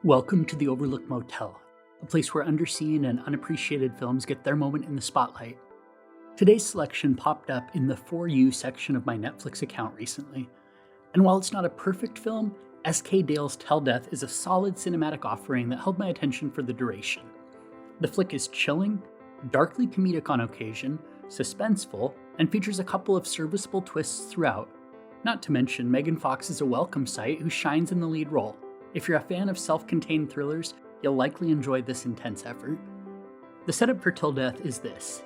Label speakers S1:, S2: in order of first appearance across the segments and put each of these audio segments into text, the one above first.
S1: Welcome to the Overlooked Motel, a place where underseen and unappreciated films get their moment in the spotlight. Today's selection popped up in the For You section of my Netflix account recently, and while it's not a perfect film, S.K. Dale's Tell Death is a solid cinematic offering that held my attention for the duration. The flick is chilling, darkly comedic on occasion, suspenseful, and features a couple of serviceable twists throughout. Not to mention, Megan Fox is a welcome sight who shines in the lead role. If you're a fan of self-contained thrillers, you'll likely enjoy this intense effort. The setup for Till Death is this.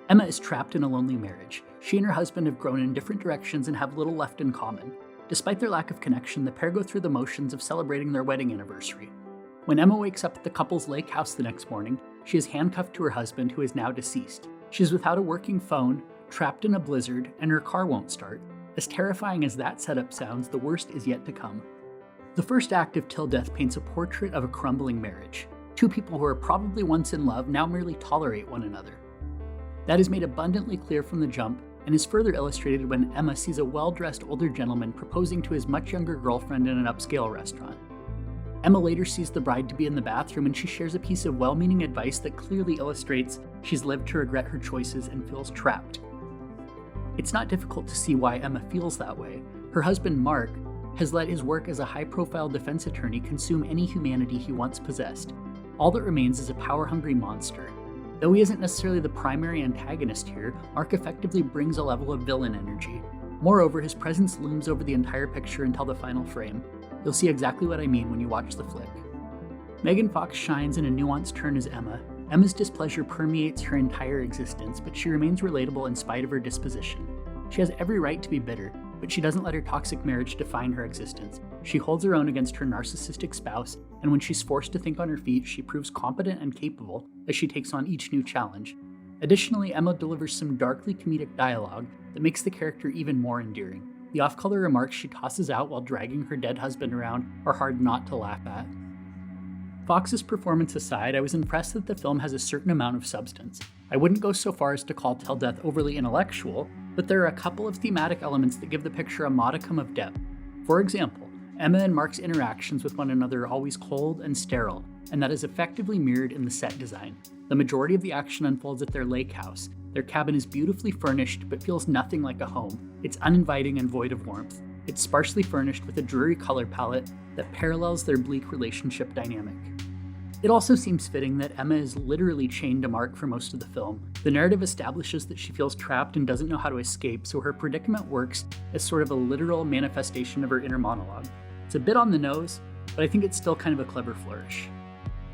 S1: Emma is trapped in a lonely marriage. She and her husband have grown in different directions and have little left in common. Despite their lack of connection, the pair go through the motions of celebrating their wedding anniversary. When Emma wakes up at the couple's lake house the next morning, she is handcuffed to her husband, who is now deceased. She is without a working phone, trapped in a blizzard, and her car won't start. As terrifying as that setup sounds, the worst is yet to come. The first act of Till Death paints a portrait of a crumbling marriage. Two people who are probably once in love now merely tolerate one another. That is made abundantly clear from the jump and is further illustrated when Emma sees a well-dressed older gentleman proposing to his much younger girlfriend in an upscale restaurant. Emma later sees the bride to be in the bathroom and she shares a piece of well-meaning advice that clearly illustrates she's lived to regret her choices and feels trapped. It's not difficult to see why Emma feels that way. Her husband, Mark, has let his work as a high-profile defense attorney consume any humanity he once possessed. All that remains is a power-hungry monster. Though he isn't necessarily the primary antagonist here, Mark effectively brings a level of villain energy. Moreover, his presence looms over the entire picture until the final frame. You'll see exactly what I mean when you watch the flick. Megan Fox shines in a nuanced turn as Emma. Emma's displeasure permeates her entire existence, but she remains relatable in spite of her disposition. She has every right to be bitter, but she doesn't let her toxic marriage define her existence. She holds her own against her narcissistic spouse, and when she's forced to think on her feet, she proves competent and capable as she takes on each new challenge. Additionally, Emma delivers some darkly comedic dialogue that makes the character even more endearing. The off-color remarks she tosses out while dragging her dead husband around are hard not to laugh at. Fox's performance aside, I was impressed that the film has a certain amount of substance. I wouldn't go so far as to call Tell Death overly intellectual, but there are a couple of thematic elements that give the picture a modicum of depth. For example, Emma and Mark's interactions with one another are always cold and sterile, and that is effectively mirrored in the set design. The majority of the action unfolds at their lake house. Their cabin is beautifully furnished, but feels nothing like a home. It's uninviting and void of warmth. It's sparsely furnished with a dreary color palette that parallels their bleak relationship dynamic. It also seems fitting that Emma is literally chained to Mark for most of the film. The narrative establishes that she feels trapped and doesn't know how to escape, so her predicament works as sort of a literal manifestation of her inner monologue. It's a bit on the nose, but I think it's still kind of a clever flourish.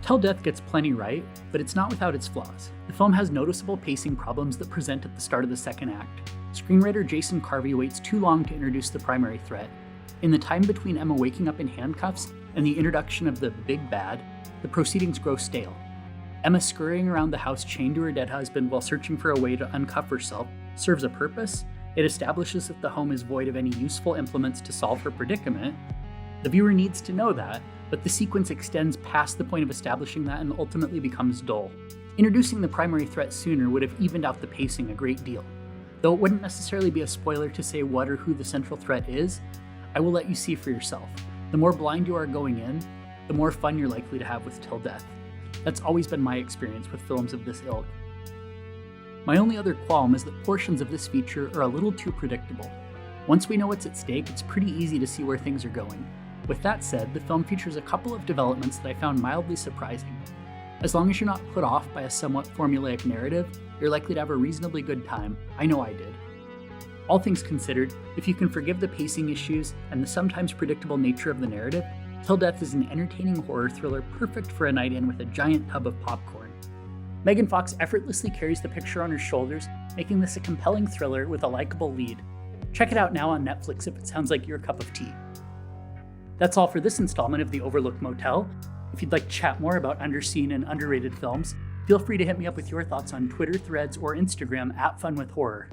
S1: Tell Death gets plenty right, but it's not without its flaws. The film has noticeable pacing problems that present at the start of the second act. Screenwriter Jason Carvey waits too long to introduce the primary threat. In the time between Emma waking up in handcuffs and the introduction of the big bad, the proceedings grow stale. Emma scurrying around the house chained to her dead husband while searching for a way to uncuff herself serves a purpose. It establishes that the home is void of any useful implements to solve her predicament. The viewer needs to know that, but the sequence extends past the point of establishing that and ultimately becomes dull. Introducing the primary threat sooner would have evened out the pacing a great deal. Though it wouldn't necessarily be a spoiler to say what or who the central threat is, I will let you see for yourself. The more blind you are going in, the more fun you're likely to have with Till Death. That's always been my experience with films of this ilk. My only other qualm is that portions of this feature are a little too predictable. Once we know what's at stake, it's pretty easy to see where things are going. With that said, the film features a couple of developments that I found mildly surprising. As long as you're not put off by a somewhat formulaic narrative, you're likely to have a reasonably good time. I know I did. All things considered, if you can forgive the pacing issues and the sometimes predictable nature of the narrative, Till Death is an entertaining horror thriller perfect for a night in with a giant tub of popcorn. Megan Fox effortlessly carries the picture on her shoulders, making this a compelling thriller with a likable lead. Check it out now on Netflix if it sounds like your cup of tea. That's all for this installment of the Overlooked Motel. If you'd like to chat more about underseen and underrated films, feel free to hit me up with your thoughts on Twitter, Threads, or Instagram @FunWithHorror.